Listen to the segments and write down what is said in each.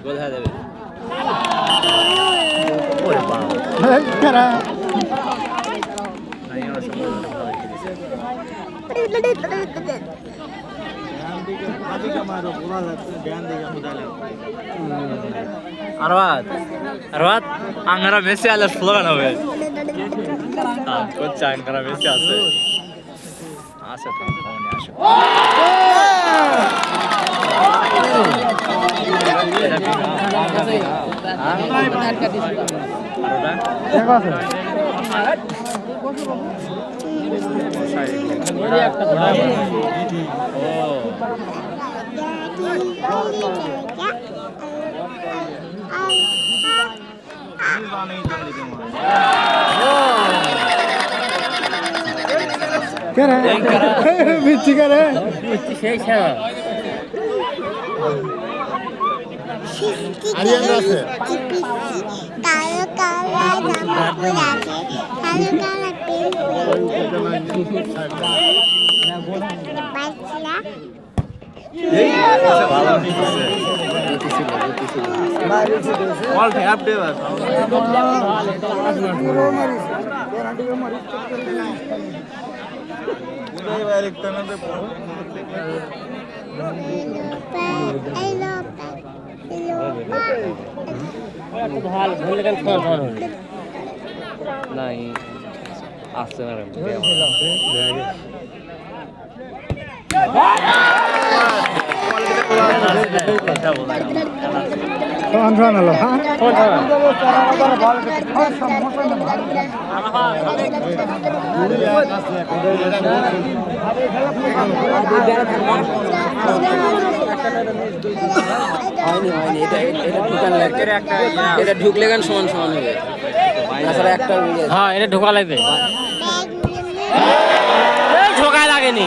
গোল হয়ে যাবে। Arwad, angara Messi ala slogan হবে। কোচ angara Messi আছে। আছে তো ফোনে আসো। नहीं আসছে না এটা ঢুকলে গান সমান সমান হবে একটা হ্যাঁ এটা ঢোকা লাগবে ঢোকা লাগেনি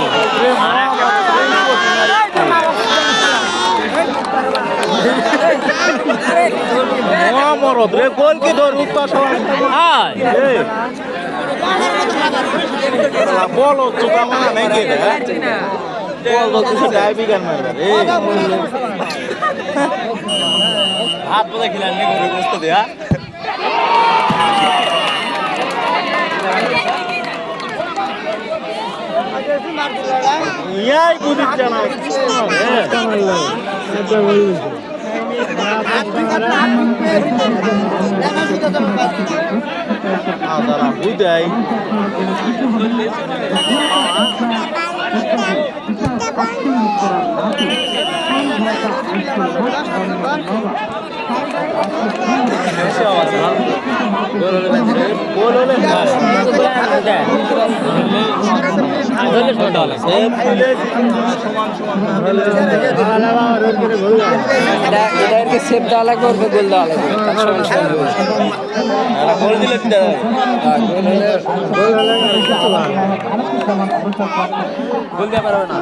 মরদ রে গোল কি ধর বলো চোখা মানা নাই হাত বোধা খিলান বুঝতে দেয়া ইয়াই বুঝিচ্ছে না বুঝাই সেপ দেওয়া লাগবে ওর গোল দেওয়া লাগবে গোল দিলে গোল দেওয়া পারবে না।